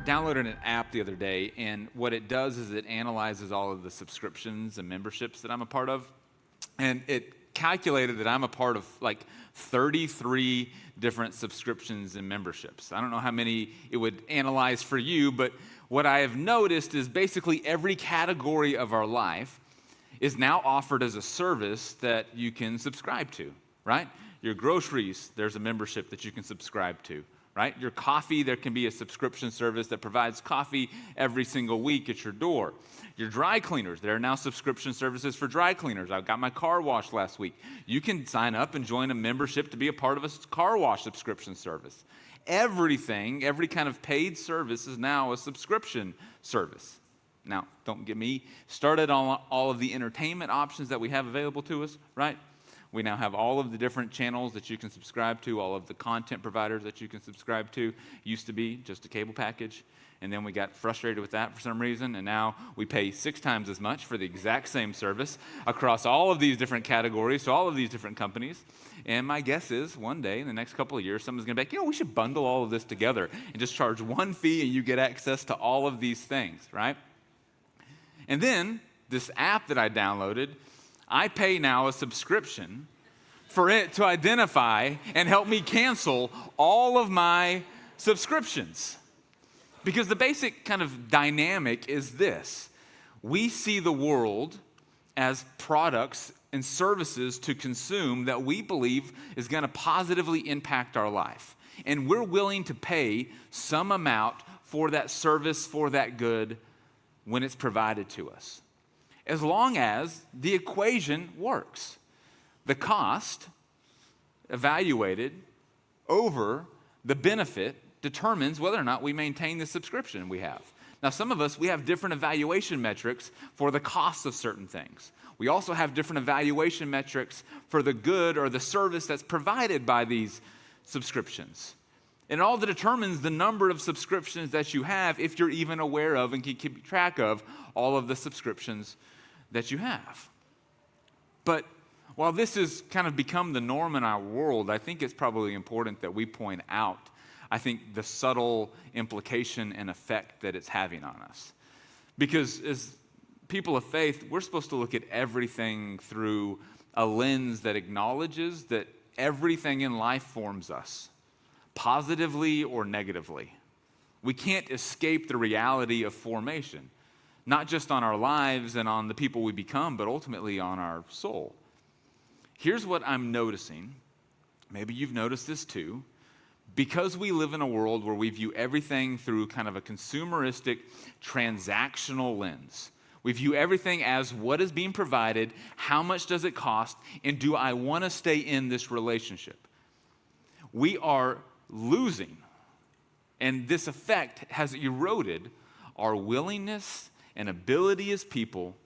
downloaded an app the other day, and what it does is it analyzes all of the subscriptions and memberships that I'm a part of, and it calculated that I'm a part of like 33 different subscriptions and memberships. I don't know how many it would analyze for you, but what I have noticed is basically every category of our life is now offered as a service that you can subscribe to, right? Your groceries, there's a membership that you can subscribe to, right? Your coffee, there can be a subscription service that provides coffee every single week at your door. Your dry cleaners, there are now subscription services for dry cleaners. I got my car washed last week. You can sign up and join a membership to be a part of a car wash subscription service. Everything, every kind of paid service is now a subscription service. Now, don't get me started on all of the entertainment options that we have available to us, right? We now have all of the different channels that you can subscribe to, all of the content providers that you can subscribe to. Used to be just a cable package, and then we got frustrated with that for some reason, and now we pay 6 times as much for the exact same service across all of these different categories to all of these different companies. And my guess is one day in the next couple of years, someone's going to be like, we should bundle all of this together and just charge one fee and you get access to all of these things, right? And then this app that I downloaded, I pay now a subscription for it to identify and help me cancel all of my subscriptions. Because the basic kind of dynamic is this. We see the world as products and services to consume that we believe is going to positively impact our life. And we're willing to pay some amount for that service, for that good, when it's provided to us, as long as the equation works. The cost evaluated over the benefit determines whether or not we maintain the subscription we have. Now, some of us, we have different evaluation metrics for the cost of certain things. We also have different evaluation metrics for the good or the service that's provided by these subscriptions. And it all determines the number of subscriptions that you have, if you're even aware of and can keep track of all of the subscriptions that you have. But while this has kind of become the norm in our world, I think it's probably important that we point out, I think, the subtle implication and effect that it's having on us. Because as people of faith, we're supposed to look at everything through a lens that acknowledges that everything in life forms us, positively or negatively. We can't escape the reality of formation, not just on our lives and on the people we become, but ultimately on our soul. Here's what I'm noticing. Maybe you've noticed this too. Because we live in a world where we view everything through kind of a consumeristic, transactional lens. We view everything as what is being provided, how much does it cost, and do I want to stay in this relationship? We are losing, and this effect has eroded our willingness and ability as people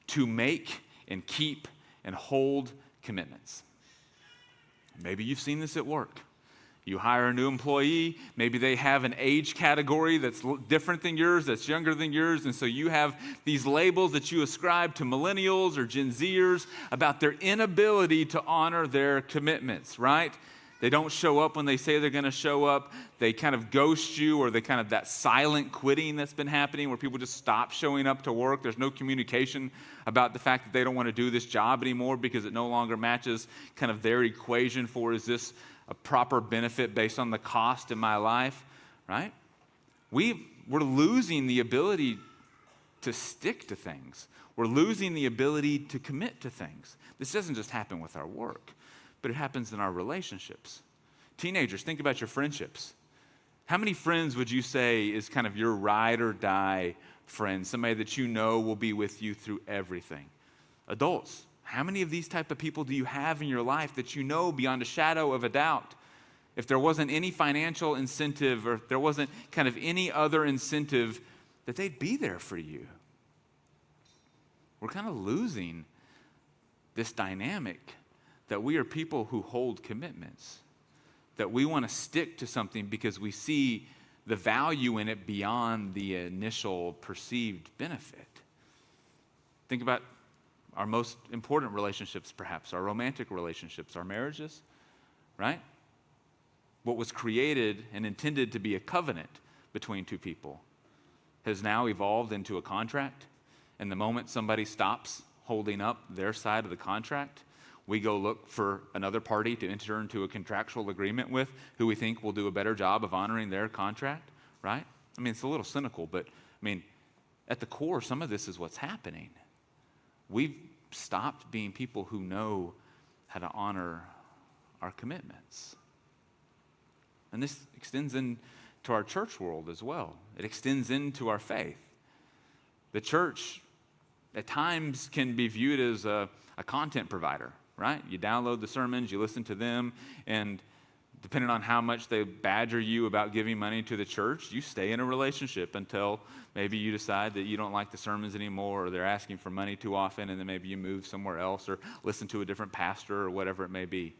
to make and keep and hold commitments. Maybe you've seen this at work. You hire a new employee, maybe they have an age category that's different than yours, that's younger than yours, and so you have these labels that you ascribe to millennials or Gen Zers about their inability to honor their commitments, right? They don't show up when they say they're going to show up. They kind of ghost you, or they kind of that silent quitting that's been happening where people just stop showing up to work. There's no communication about the fact that they don't want to do this job anymore because it no longer matches kind of their equation for, is this a proper benefit based on the cost in my life, right? We're losing the ability to stick to things. We're losing the ability to commit to things. This doesn't just happen with our work, but it happens in our relationships. Teenagers, think about your friendships. How many friends would you say is kind of your ride or die friend, somebody that you know will be with you through everything? Adults, how many of these type of people do you have in your life that you know beyond a shadow of a doubt, if there wasn't any financial incentive or if there wasn't kind of any other incentive, that they'd be there for you? We're kind of losing this dynamic that we are people who hold commitments, that we want to stick to something because we see the value in it beyond the initial perceived benefit. Think about our most important relationships, perhaps, our romantic relationships, our marriages, right? What was created and intended to be a covenant between two people has now evolved into a contract. And the moment somebody stops holding up their side of the contract, we go look for another party to enter into a contractual agreement with who we think will do a better job of honoring their contract, right? I mean, it's a little cynical, but I mean, at the core, some of this is what's happening. We've stopped being people who know how to honor our commitments. And this extends into our church world as well. It extends into our faith. The church, at times, can be viewed as a content provider, right? You download the sermons, you listen to them, and depending on how much they badger you about giving money to the church, you stay in a relationship until maybe you decide that you don't like the sermons anymore, or they're asking for money too often, and then maybe you move somewhere else or listen to a different pastor or whatever it may be.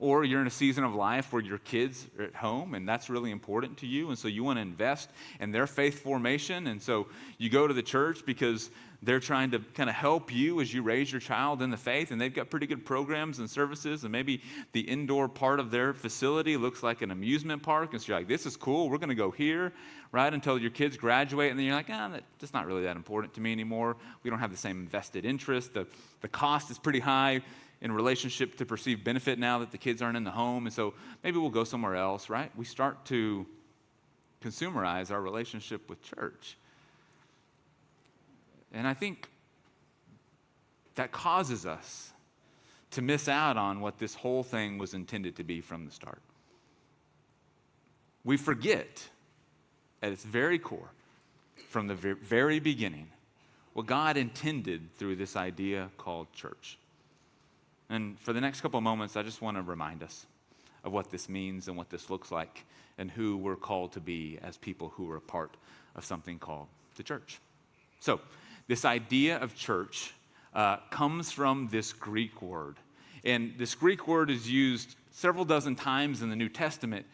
Or you're in a season of life where your kids are at home, and that's really important to you, and so you want to invest in their faith formation, and so you go to the church because they're trying to kind of help you as you raise your child in the faith, and they've got pretty good programs and services, and maybe the indoor part of their facility looks like an amusement park, and so you're like, this is cool, we're going to go here, right, until your kids graduate, and then you're like, that's not really that important to me anymore. We don't have the same invested interest. The cost is pretty high in relationship to perceived benefit now that the kids aren't in the home, and so maybe we'll go somewhere else, right? We start to consumerize our relationship with church. And I think that causes us to miss out on what this whole thing was intended to be from the start. We forget at its very core, from the very beginning, what God intended through this idea called church. And for the next couple of moments, I just want to remind us of what this means and what this looks like and who we're called to be as people who are a part of something called the church. So, this idea of church comes from this Greek word. And this Greek word is used several dozen times in the New Testament,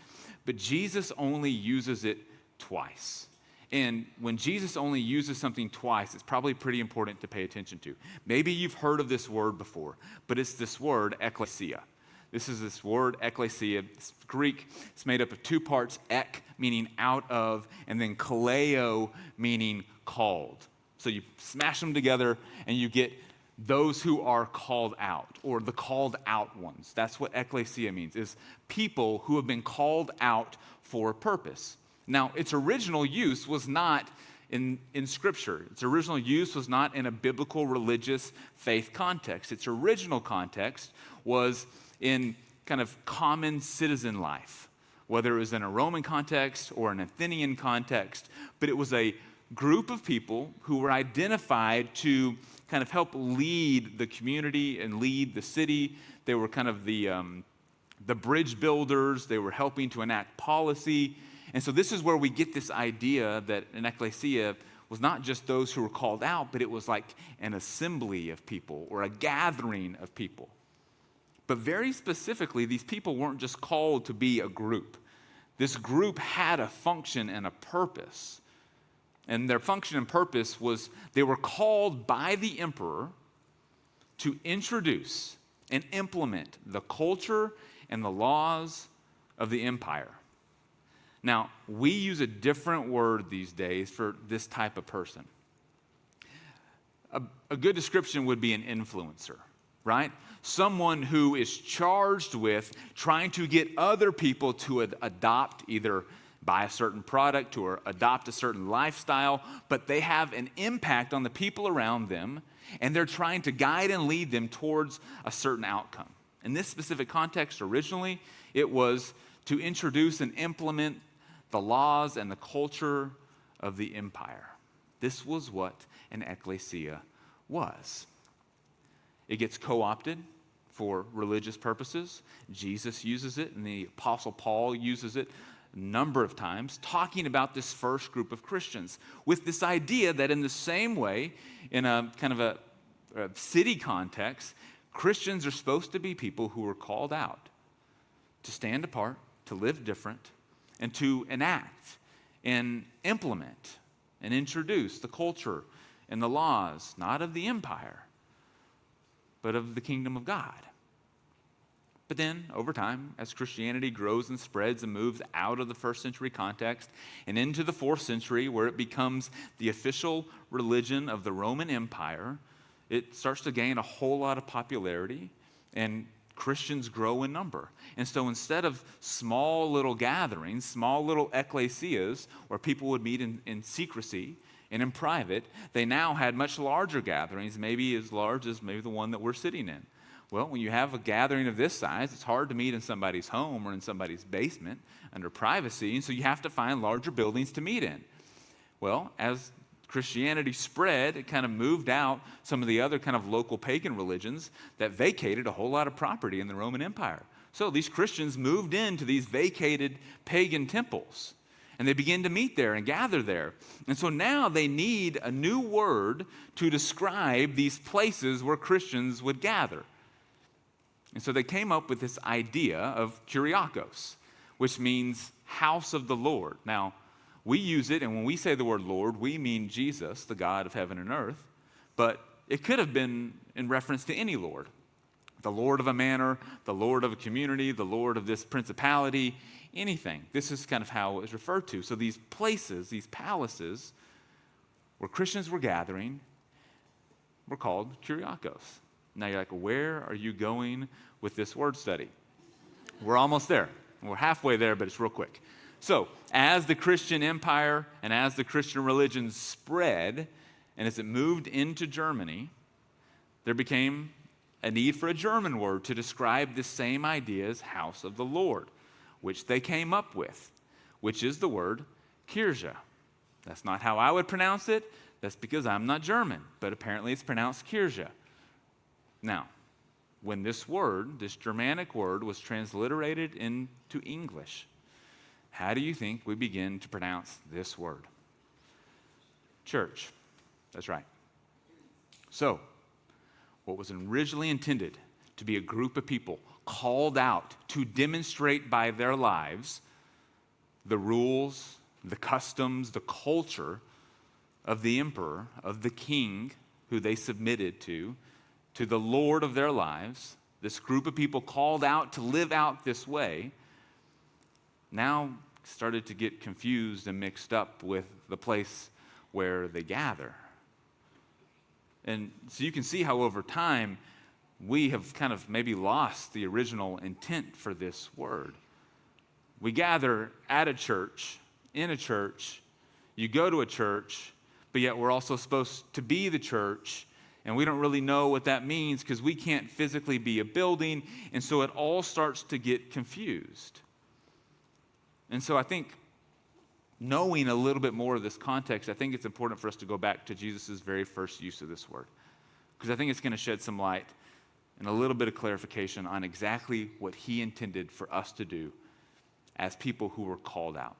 but Jesus only uses it twice. And when Jesus only uses something twice, it's probably pretty important to pay attention to. Maybe you've heard of this word before, but it's this word, ekklesia. This is this word, ekklesia. It's Greek. It's made up of two parts, ek, meaning out of, and then kaleo, meaning called. So you smash them together, and you get those who are called out, or the called out ones. That's what ekklesia means, is people who have been called out for a purpose. Now, its original use was not in Scripture. Its original use was not in a biblical religious faith context. Its original context was in kind of common citizen life, whether it was in a Roman context or an Athenian context, but it was a group of people who were identified to kind of help lead the community and lead the city. They were kind of the bridge builders. They were helping to enact policy. And so this is where we get this idea that an ekklesia was not just those who were called out, but it was like an assembly of people or a gathering of people. But very specifically, these people weren't just called to be a group. This group had a function and a purpose. And their function and purpose was they were called by the emperor to introduce and implement the culture and the laws of the empire. Now, we use a different word these days for this type of person. A good description would be an influencer, right? Someone who is charged with trying to get other people to adopt, either buy a certain product or adopt a certain lifestyle, but they have an impact on the people around them, and they're trying to guide and lead them towards a certain outcome. In this specific context, originally, it was to introduce and implement the laws and the culture of the empire. This was what an ekklesia was. It gets co-opted for religious purposes. Jesus uses it, and the Apostle Paul uses it a number of times, talking about this first group of Christians, with this idea that in the same way, in a kind of a city context, Christians are supposed to be people who are called out to stand apart, to live different, and to enact and implement and introduce the culture and the laws, not of the empire, but of the kingdom of God. But then, over time, as Christianity grows and spreads and moves out of the first century context and into the fourth century, where it becomes the official religion of the Roman Empire, it starts to gain a whole lot of popularity, and Christians grow in number. And so instead of small little gatherings, small little ecclesias, where people would meet in secrecy and in private, they now had much larger gatherings, maybe as large as maybe the one that we're sitting in. Well, when you have a gathering of this size, it's hard to meet in somebody's home or in somebody's basement under privacy, and so you have to find larger buildings to meet in. Well, as Christianity spread, it kind of moved out some of the other kind of local pagan religions that vacated a whole lot of property in the Roman Empire. So these Christians moved into these vacated pagan temples, and they began to meet there and gather there. And so now they need a new word to describe these places where Christians would gather. And so they came up with this idea of Kyriakos, which means house of the Lord. Now, we use it, and when we say the word Lord, we mean Jesus, the God of heaven and earth, but it could have been in reference to any Lord. The Lord of a manor, the Lord of a community, the Lord of this principality, anything. This is kind of how it was referred to. So these places, these palaces, where Christians were gathering, were called Kyriakos. Now you're like, where are you going with this word study? We're almost there. We're halfway there, but it's real quick. So, as the Christian empire and as the Christian religion spread, and as it moved into Germany, there became a need for a German word to describe this same idea as house of the Lord, which they came up with, which is the word Kirche. That's not how I would pronounce it. That's because I'm not German, but apparently it's pronounced Kirche. Now, when this word, this Germanic word, was transliterated into English, how do you think we begin to pronounce this word? Church. That's right. So, what was originally intended to be a group of people called out to demonstrate by their lives the rules, the customs, the culture of the emperor, of the king who they submitted to the Lord of their lives, this group of people called out to live out this way, now started to get confused and mixed up with the place where they gather. And so you can see how over time we have kind of maybe lost the original intent for this word. We gather at a church, in a church, you go to a church, but yet we're also supposed to be the church, and we don't really know what that means because we can't physically be a building, and so it all starts to get confused. And so I think knowing a little bit more of this context, I think it's important for us to go back to Jesus' very first use of this word, because I think it's going to shed some light and a little bit of clarification on exactly what he intended for us to do as people who were called out.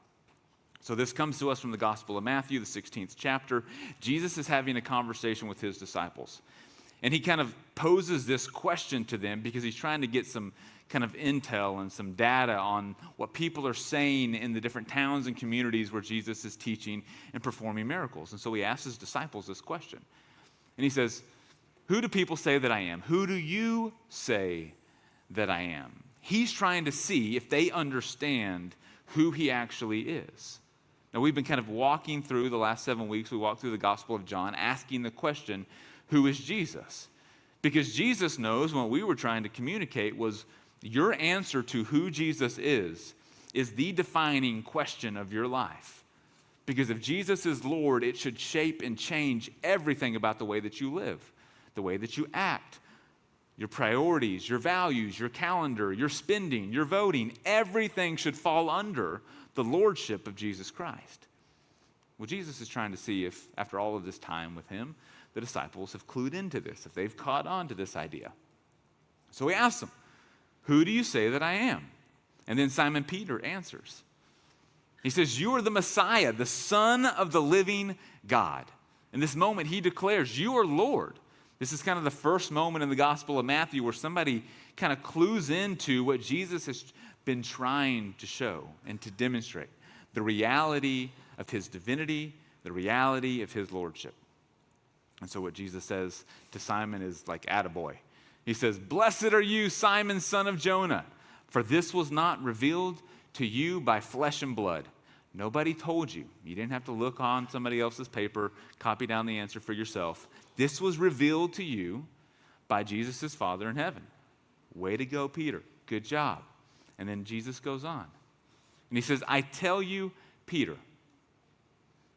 So this comes to us from the Gospel of Matthew, the 16th chapter. Jesus is having a conversation with his disciples, and he kind of poses this question to them because he's trying to get some kind of intel and some data on what people are saying in the different towns and communities where Jesus is teaching and performing miracles. And so he asks his disciples this question. And he says, "Who do people say that I am? Who do you say that I am?" He's trying to see if they understand who he actually is. Now, we've been kind of walking through the last 7 weeks. We walked through the Gospel of John, asking the question, who is Jesus? Because Jesus knows what we were trying to communicate was your answer to who Jesus is the defining question of your life. Because if Jesus is Lord, it should shape and change everything about the way that you live, the way that you act, your priorities, your values, your calendar, your spending, your voting. Everything should fall under the lordship of Jesus Christ. Well, Jesus is trying to see if, after all of this time with him, the disciples have clued into this, if they've caught on to this idea. So he asks them, "Who do you say that I am?" And then Simon Peter answers. He says, "You are the Messiah, the Son of the living God." In this moment, he declares, "You are Lord." This is kind of the first moment in the Gospel of Matthew where somebody kind of clues into what Jesus has been trying to show and to demonstrate, the reality of his divinity, the reality of his lordship. And so what Jesus says to Simon is like, attaboy. He says, "Blessed are you, Simon, son of Jonah, for this was not revealed to you by flesh and blood." Nobody told you. You didn't have to look on somebody else's paper, copy down the answer for yourself. This was revealed to you by Jesus' Father in heaven. Way to go, Peter. Good job. And then Jesus goes on. And he says, "I tell you, Peter,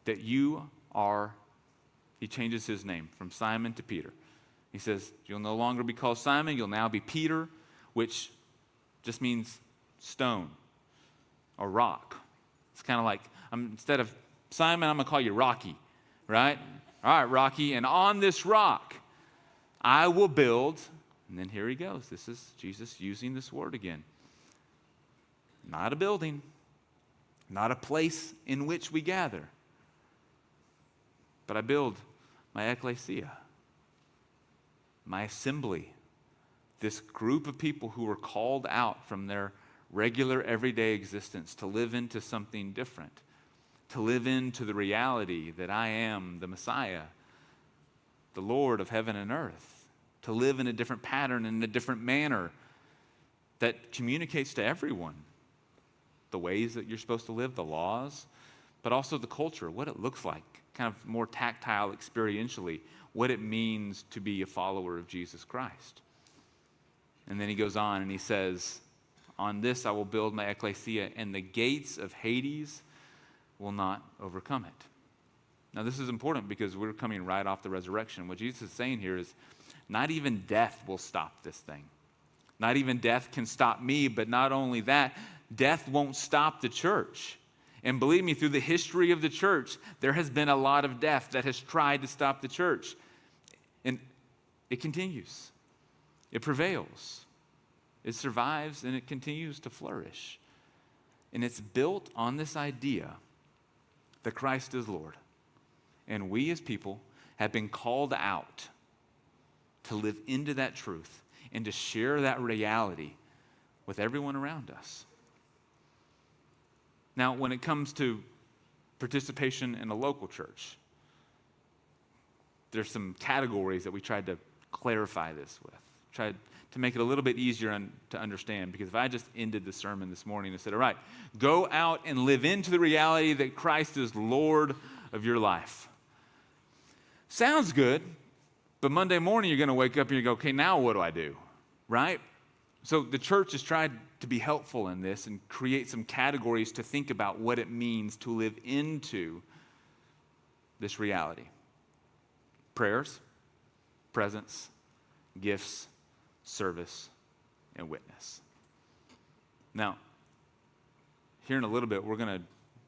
that you are," he changes his name from Simon to Peter. He says, "You'll no longer be called Simon, you'll now be Peter," which just means stone or rock. It's kind of like, instead of Simon, I'm going to call you Rocky, right? All right, Rocky, "and on this rock I will build," and then here he goes. This is Jesus using this word again. Not a building, not a place in which we gather, but I build my Ekklesia, my assembly, this group of people who were called out from their regular everyday existence to live into something different, to live into the reality that I am the Messiah, the Lord of heaven and earth, to live in a different pattern, in a different manner that communicates to everyone the ways that you're supposed to live, the laws, but also the culture, what it looks like, kind of more tactile, experientially, what it means to be a follower of Jesus Christ. And then he goes on and he says, "On this I will build my Ekklesia, and the gates of Hades will not overcome it." Now this is important because we're coming right off the resurrection. What Jesus is saying here is not even death will stop this thing. Not even death can stop me, but not only that, death won't stop the church. And believe me, through the history of the church, there has been a lot of death that has tried to stop the church. And it continues. It prevails. It survives and it continues to flourish. And it's built on this idea that Christ is Lord. And we as people have been called out to live into that truth and to share that reality with everyone around us. Now, when it comes to participation in a local church, there's some categories that we tried to clarify this with, tried to make it a little bit easier to understand, because if I just ended the sermon this morning and said, all right, go out and live into the reality that Christ is Lord of your life. Sounds good, but Monday morning you're going to wake up and you go, okay, now what do I do, right? So the church has tried to be helpful in this and create some categories to think about what it means to live into this reality. Prayers, presence, gifts, service, and witness. Now, here in a little bit, we're going to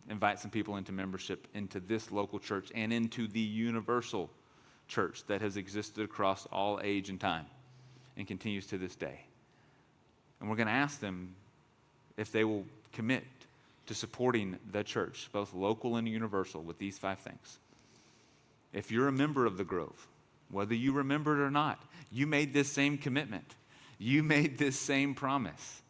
invite some people into membership into this local church and into the universal church that has existed across all age and time and continues to this day. And we're going to ask them if they will commit to supporting the church, both local and universal, with these 5 things. If you're a member of the Grove, whether you remember it or not, you made this same commitment. You made this same promise.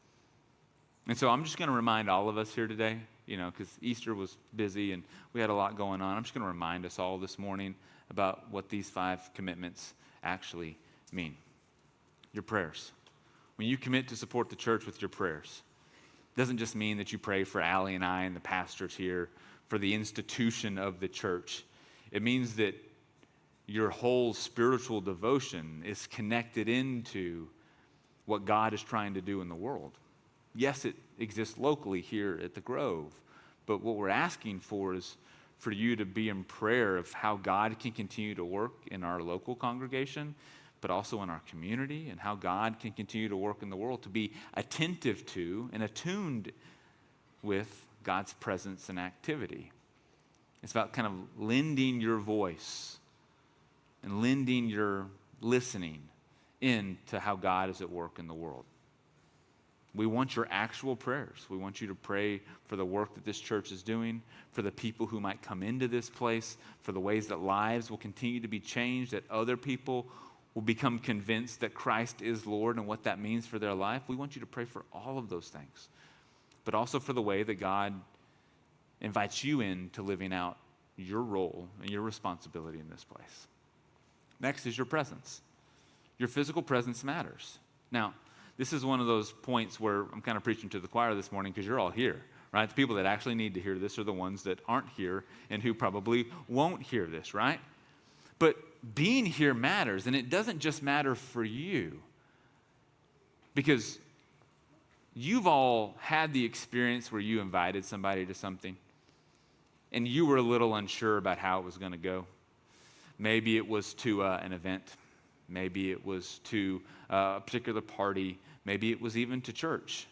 And so I'm just going to remind all of us here today, because Easter was busy and we had a lot going on. I'm just going to remind us all this morning about what these 5 commitments actually mean. Your prayers. When you commit to support the church with your prayers, it doesn't just mean that you pray for Allie and I and the pastors here, for the institution of the church. It means that your whole spiritual devotion is connected into what God is trying to do in the world. Yes, it exists locally here at the Grove, but what we're asking for is for you to be in prayer of how God can continue to work in our local congregation, but also in our community, and how God can continue to work in the world, to be attentive to and attuned with God's presence and activity. It's about kind of lending your voice and lending your listening into how God is at work in the world. We want your actual prayers. We want you to pray for the work that this church is doing, for the people who might come into this place, for the ways that lives will continue to be changed, that other people will become convinced that Christ is Lord and what that means for their life. We want you to pray for all of those things, but also for the way that God invites you into living out your role and your responsibility in this place. Next is your presence. Your physical presence matters. Now, this is one of those points where I'm kind of preaching to the choir this morning because you're all here, right? The people that actually need to hear this are the ones that aren't here and who probably won't hear this, right? But being here matters, and it doesn't just matter for you, because you've all had the experience where you invited somebody to something and you were a little unsure about how it was going to go. Maybe it was to an event. Maybe it was to a particular party. Maybe it was even to church.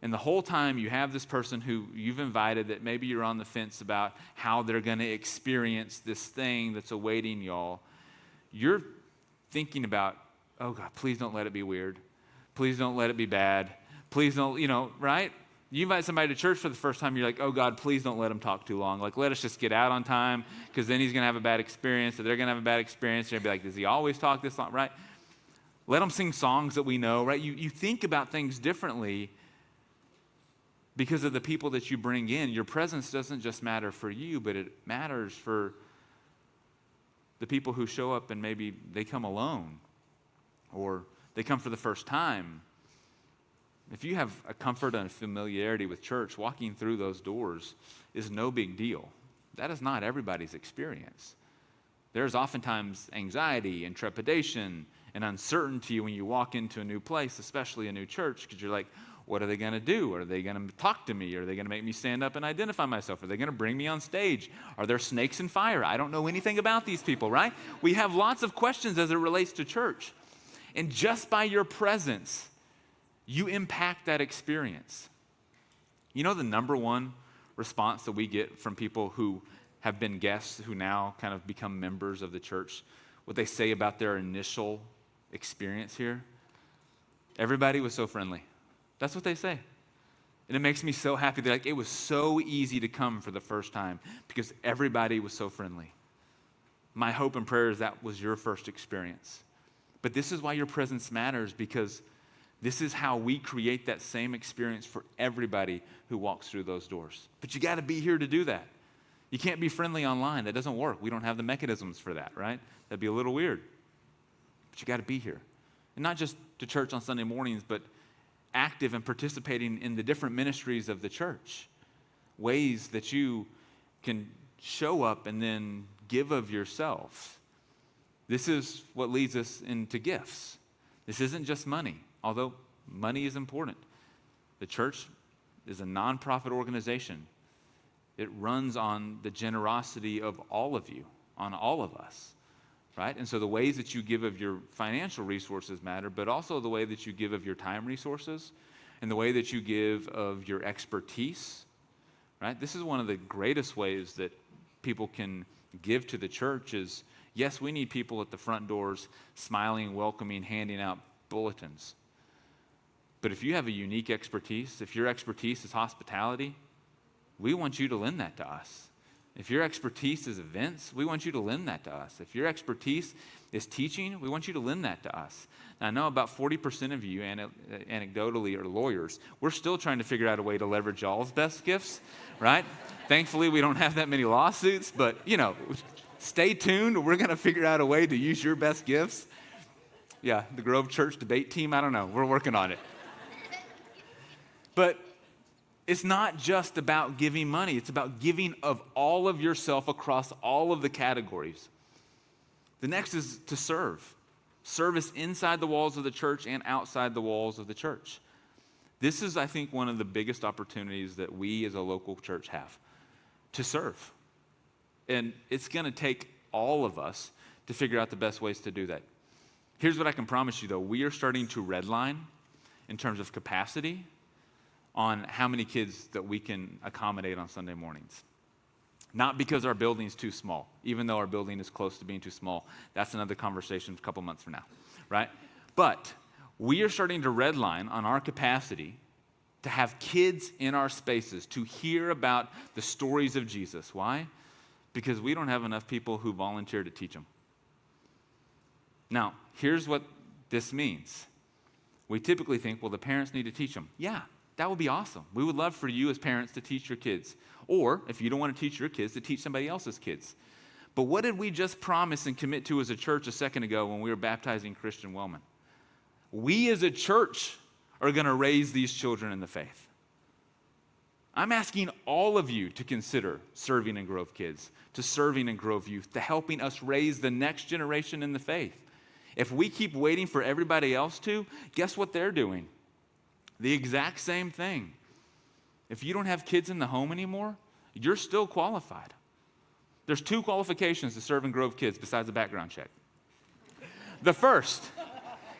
And the whole time you have this person who you've invited that maybe you're on the fence about how they're going to experience this thing that's awaiting y'all. You're thinking about, oh God, please don't let it be weird. Please don't let it be bad. Please don't, right? You invite somebody to church for the first time, you're like, oh God, please don't let him talk too long. Like, let us just get out on time, because then he's going to have a bad experience, or they're going to have a bad experience. They're going to be like, does he always talk this long, right? Let them sing songs that we know, right? You think about things differently because of the people that you bring in. Your presence doesn't just matter for you, but it matters for the people who show up and maybe they come alone or they come for the first time. If you have a comfort and a familiarity with church, walking through those doors is no big deal. That is not everybody's experience. There's oftentimes anxiety and trepidation and uncertainty when you walk into a new place, especially a new church, because you're like, what are they going to do? Are they going to talk to me? Are they going to make me stand up and identify myself? Are they going to bring me on stage? Are there snakes and fire? I don't know anything about these people, right? We have lots of questions as it relates to church. And just by your presence, you impact that experience. You know the number one response that we get from people who have been guests who now kind of become members of the church, what they say about their initial experience here? Everybody was so friendly. That's what they say. And it makes me so happy. They're like, it was so easy to come for the first time because everybody was so friendly. My hope and prayer is that was your first experience. But this is why your presence matters, because this is how we create that same experience for everybody who walks through those doors. But you got to be here to do that. You can't be friendly online. That doesn't work. We don't have the mechanisms for that, right? That'd be a little weird. But you got to be here. And not just to church on Sunday mornings, but active and participating in the different ministries of the church. Ways that you can show up and then give of yourself. This is what leads us into gifts. This isn't just money. Although money is important. The church is a nonprofit organization. It runs on the generosity of all of you, on all of us, right? And so the ways that you give of your financial resources matter, but also the way that you give of your time resources and the way that you give of your expertise, right? This is one of the greatest ways that people can give to the church is, yes, we need people at the front doors smiling, welcoming, handing out bulletins. But if you have a unique expertise, if your expertise is hospitality, we want you to lend that to us. If your expertise is events, we want you to lend that to us. If your expertise is teaching, we want you to lend that to us. Now, I know about 40% of you, anecdotally, are lawyers. We're still trying to figure out a way to leverage y'all's best gifts, right? Thankfully, we don't have that many lawsuits, but, stay tuned. We're going to figure out a way to use your best gifts. Yeah, the Grove Church debate team, I don't know. We're working on it. But it's not just about giving money. It's about giving of all of yourself across all of the categories. The next is to serve. Service inside the walls of the church and outside the walls of the church. This is, I think, one of the biggest opportunities that we as a local church have to serve. And it's going to take all of us to figure out the best ways to do that. Here's what I can promise you, though. We are starting to redline in terms of capacity on how many kids that we can accommodate on Sunday mornings. Not because our building's too small, even though our building is close to being too small. That's another conversation a couple months from now, right? But we are starting to redline on our capacity to have kids in our spaces, to hear about the stories of Jesus. Why? Because we don't have enough people who volunteer to teach them. Now, here's what this means. We typically think, well, the parents need to teach them. Yeah. That would be awesome. We would love for you as parents to teach your kids. Or, if you don't want to teach your kids, to teach somebody else's kids. But what did we just promise and commit to as a church a second ago when we were baptizing Christian Wellman? We as a church are going to raise these children in the faith. I'm asking all of you to consider serving in Grove Kids, to serving in Grove Youth, to helping us raise the next generation in the faith. If we keep waiting for everybody else to, guess what they're doing? The exact same thing. If you don't have kids in the home anymore, you're still qualified. There's 2 qualifications to serve in Grove Kids besides a background check. The first,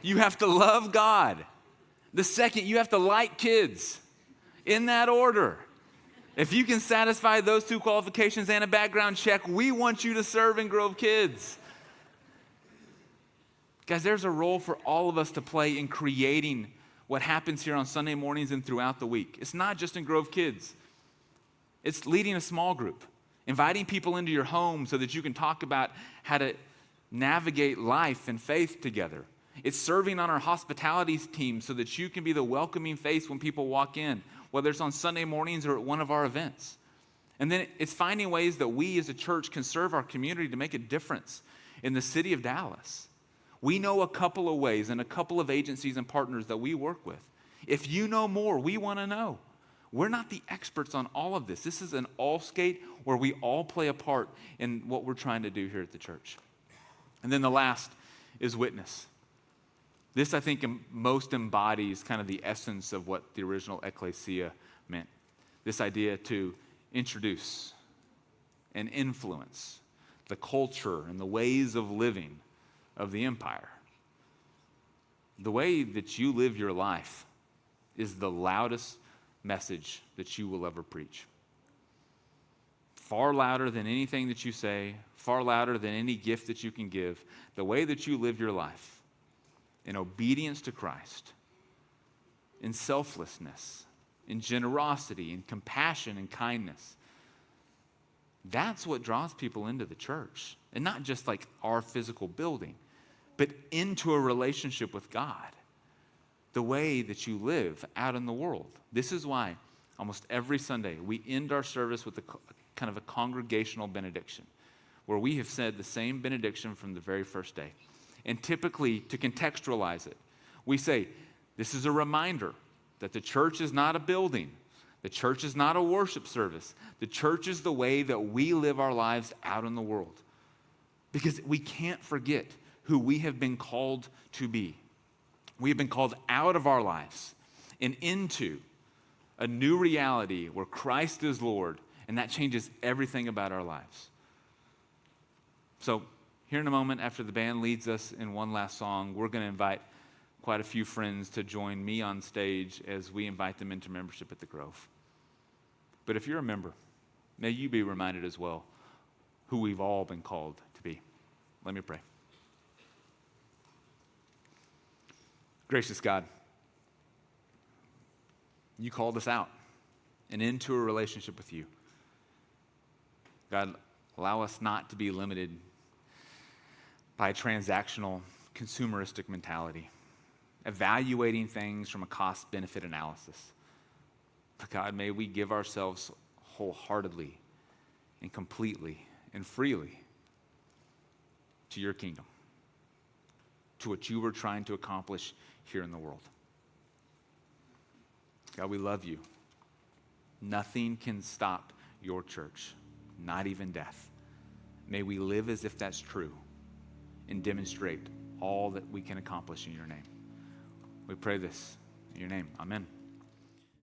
you have to love God. The second, you have to like kids. In that order. If you can satisfy those 2 qualifications and a background check, we want you to serve in Grove Kids. Guys, there's a role for all of us to play in creating what happens here on Sunday mornings and throughout the week. It's not just in Grove Kids. It's leading a small group, inviting people into your home so that you can talk about how to navigate life and faith together. It's serving on our hospitality team so that you can be the welcoming face when people walk in, whether it's on Sunday mornings or at one of our events. And then it's finding ways that we as a church can serve our community to make a difference in the city of Dallas. We know a couple of ways and a couple of agencies and partners that we work with. If you know more, we want to know. We're not the experts on all of this. This is an all skate where we all play a part in what we're trying to do here at the church. And then the last is witness. This, I think, most embodies kind of the essence of what the original Ekklesia meant. This idea to introduce and influence the culture and the ways of living of the empire. The way that you live your life is the loudest message that you will ever preach. Far louder than anything that you say, far louder than any gift that you can give. The way that you live your life in obedience to Christ, in selflessness, in generosity, in compassion and kindness. That's what draws people into the church. And not just like our physical building, but into a relationship with God. The way that you live out in the world. This is why almost every Sunday we end our service with a kind of a congregational benediction, where we have said the same benediction from the very first day. And typically, to contextualize it, we say, this is a reminder that the church is not a building. The church is not a worship service. The church is the way that we live our lives out in the world. Because we can't forget who we have been called to be. We have been called out of our lives and into a new reality where Christ is Lord, and that changes everything about our lives. So, here in a moment, after the band leads us in one last song, we're going to invite quite a few friends to join me on stage as we invite them into membership at the Grove. But if you're a member, may you be reminded as well who we've all been called to be. Let me pray. Gracious God, you called us out and into a relationship with you. God, allow us not to be limited by a transactional, consumeristic mentality, evaluating things from a cost-benefit analysis. But God, may we give ourselves wholeheartedly and completely and freely to your kingdom, to what you were trying to accomplish here in the world. God, we love you. Nothing can stop your church, not even death. May we live as if that's true and demonstrate all that we can accomplish in your name. We pray this in your name. Amen.